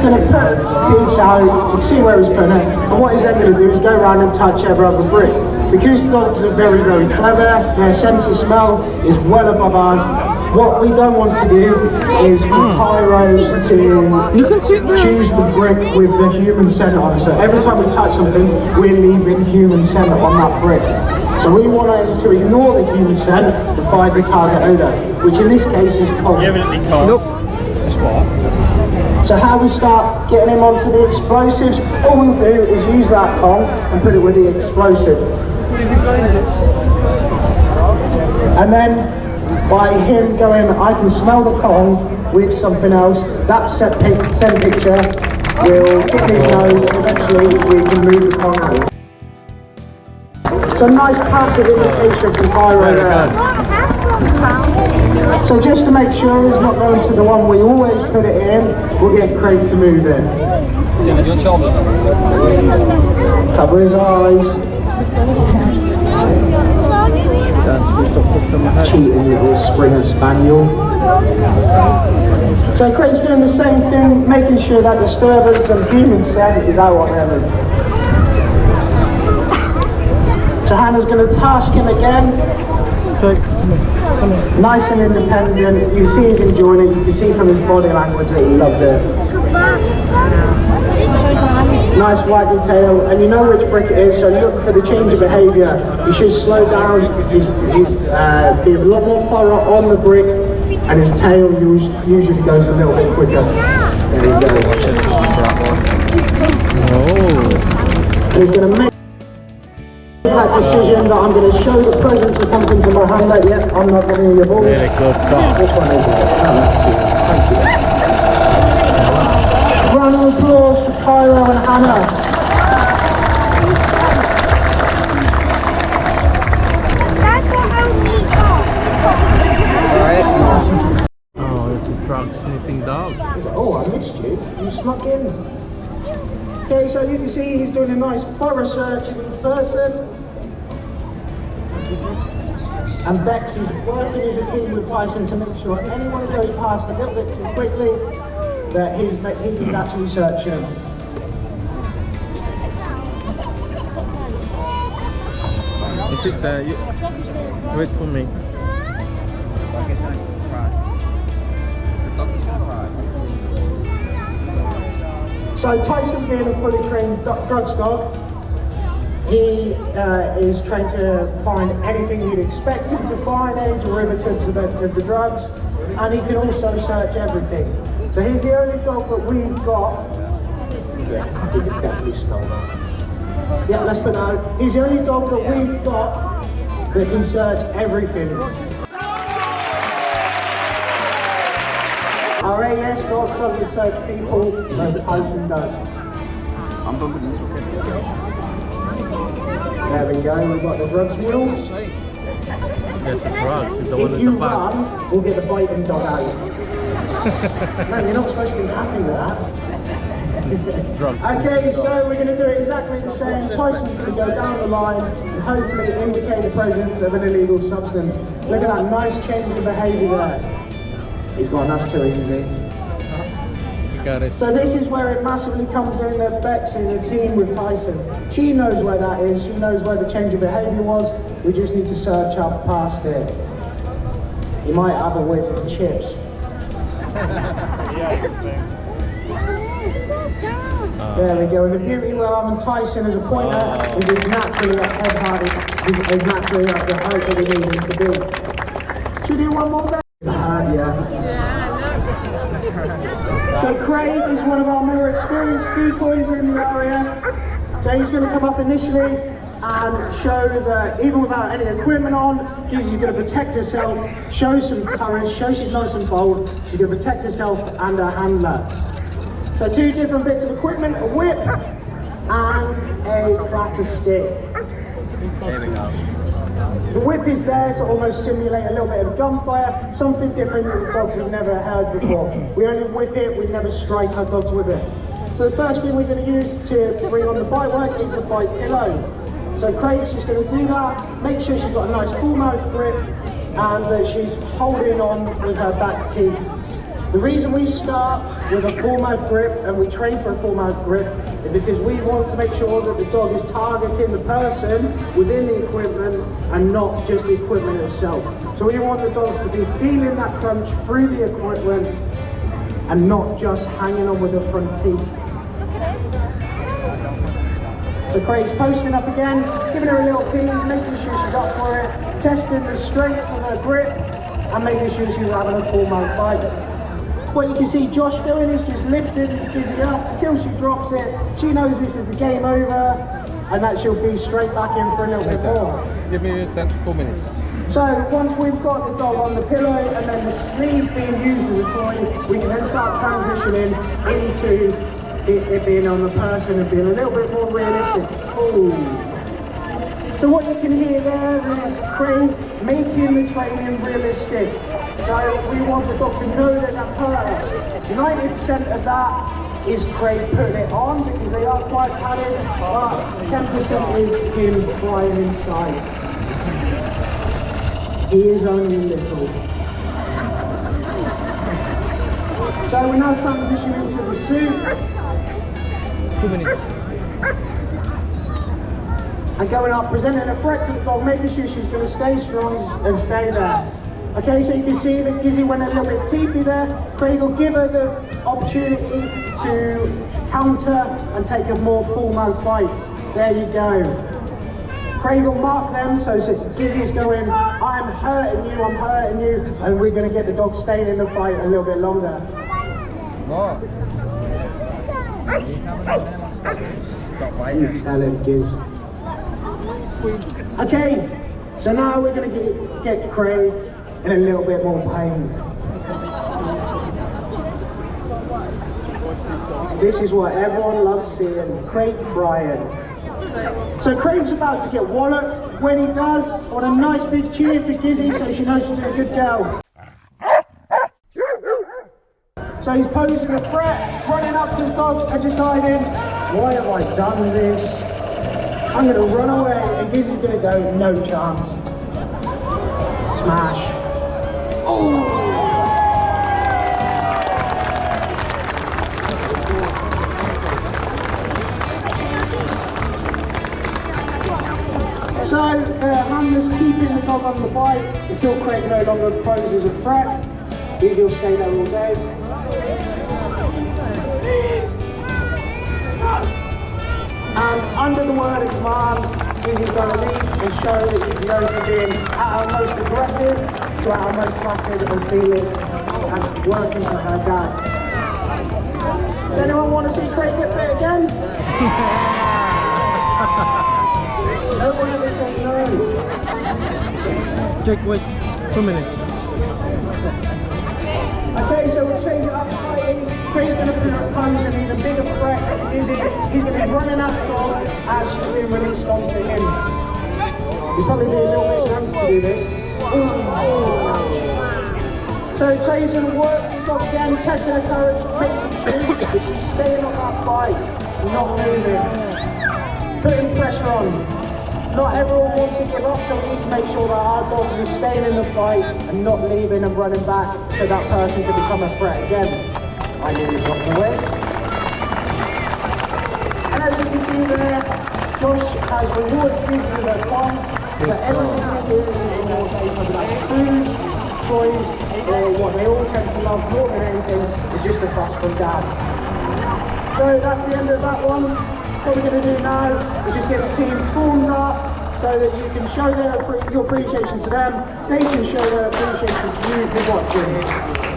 going to put Pete's out, you can see where he's putting it, and what he's then going to do is go around and touch every other brick. Because dogs are very, very clever, their sense of smell is well above ours. What we don't want to do is for Pyro to choose the brick with the human scent on. So every time we touch something, we're leaving human scent on that brick. So we want him to ignore the human scent and find the target odour, which in this case is cold. Nope. So how we start getting him onto the explosives, all we'll do is use that Kong and put it with the explosive. And then by him going, I can smell the Kong with something else, that scent picture will kick his nose and eventually we can move the Kong out. So nice passive indication from Pyro there. So just to make sure it's not going to the one we always put it in, we'll get Craig to move it. Cover his eyes. Cheating little Springer Spaniel. So Craig's doing the same thing, making sure that disturbance and human scent is out on him. So Hannah's going to task him again. Nice and independent. You see he's enjoying it. You can see from his body language that he loves it. Nice waggy tail, and you know which brick it is, so look for the change of behaviour. He should slow down, be a lot more thorough on the brick, and his tail usually goes a little bit quicker. There you go. And he's going to make that decision that I'm going to show the presence of something to my hand. Yep, I'm not getting your ball. Really good shot. Which one is it? Thank you. Round of applause for Pyro and Hannah. Oh, it's a drug sniffing dog. Oh, I missed you. You snuck in. Okay, so you can see he's doing a nice thorough search of each person. And Bex is working as a team with Tyson to make sure anyone who goes past a little bit too quickly that he's actually searching. You sit there, wait for me. So Tyson, being a fully trained drugs dog, he is trained to find anything you'd expect him to find, any derivatives of the drugs, and he can also search everything. So he's the only dog that we've got. Yeah, he can definitely smell that. Yeah, let's put that out. He's the only dog that we've got that can search everything. Our AS dog doesn't search people, but Tyson does. I'm done with this, okay? There we go, we've got the drugs mule. Yes, the drugs. We don't want If it you to back. run, we'll get the biting dog out. No, you're not supposed to be happy with that. Drugs. Okay, so we're going to do it exactly the same. Tyson's going to go down the line and hopefully indicate the presence of an illegal substance. Look at that nice change of behaviour there. He's gone, that's too easy. You got it. So this is where it massively comes in that Bex is a team with Tyson. She knows where that is, she knows where the change of behaviour was. We just need to search up past it. You might have a whiff of chips. There we go. And the beauty with having Tyson as a pointer is he's naturally at head height, he's naturally at the height that we need him to be. Should we do one more there? So Craig is one of our more experienced decoys in the area. So he's going to come up initially and show that even without any equipment on, she's going to protect herself, show some courage, show she's nice and bold. She's going to protect herself and her handler. So two different bits of equipment, a whip and a platter stick. There we go. The whip is there to almost simulate a little bit of gunfire, something different that the dogs have never heard before. We only whip it, we never strike our dogs with it. So the first thing we're going to use to bring on the bite work is the bite pillow. So Craig's just going to do that, make sure she's got a nice full mouth grip and that she's holding on with her back teeth The reason we start with a full mouth grip and we train for a full mouth grip is because we want to make sure that the dog is targeting the person within the equipment and not just the equipment itself. So we want the dog to be feeling that crunch through the equipment and not just hanging on with the front teeth. So Craig's posting up again, giving her a little tease, making sure she's up for it, testing the strength of her grip and making sure she's having a full mouth fight. What you can see Josh doing is just lifting Gizzy up until she drops it. She knows this is the game over and that she'll be straight back in for a little bit more. Give me 2 minutes. So once we've got the dog on the pillow and then the sleeve being used as a toy, we can then start transitioning into it being on the person and being a little bit more realistic. Ooh. So what you can hear there is Craig making the training realistic. So we want the dog to know that that hurts. 90% of that is Craig putting it on because they are quite padded, but 10% is him crying inside. He is only little. So we're now transitioning to the suit. 2 minutes. And going up, presenting a threat to the dog, making sure she's going to stay strong and stay there. Okay, so you can see that Gizzy went a little bit teethy there. Craig will give her the opportunity to counter and take a more full mouth fight. There you go. Craig will mark them, so Gizzy's going, I'm hurting you, and we're going to get the dog staying in the fight a little bit longer. Oh. Stop fighting. Tell him, Giz. Okay, so now we're going to get Craig in a little bit more pain. This is what everyone loves seeing, Craig crying. So Craig's about to get walloped. When he does, I want a nice big cheer for Gizzy so she knows she's a good girl. So he's posing a threat, running up to the dog and deciding, why have I done this? I'm going to run away, and Gizzy's going to go, no chance. Smash. Oh! So the handler's keeping the dog on the bite until Craig no longer poses a threat. Gizzy will stay there all day. And under the word of command, Gizzy's going to lead and show that she's known for being at her most aggressive to at her most passive and feeling and working for her dad. Does anyone want to see Craig get bit again? Nobody ever says no. Jake, wait. 2 minutes. Okay, so we'll change it up slightly. Craig's going to pose an even bigger threat to Gizzy. He's going to be running at the dog as she's being released onto him. You probably need a little bit of time to do this. So Craig's going to work the dog again, testing her courage, making sure that she's staying on that fight, not moving. Putting pressure on. Not everyone wants to give up, so we need to make sure that our dogs are staying in the fight and not leaving and running back so that person can become a threat again. I nearly dropped away. And as you can see there, Josh has rewarded Gizzy with a bomb for everything he does in all day, whether that's food, toys, or what they all tend to love more than anything is just a fuss from dad. So that's the end of that one. What we're going to do now is just get the team formed up so that you can show your appreciation to them, they can show their appreciation to you for watching.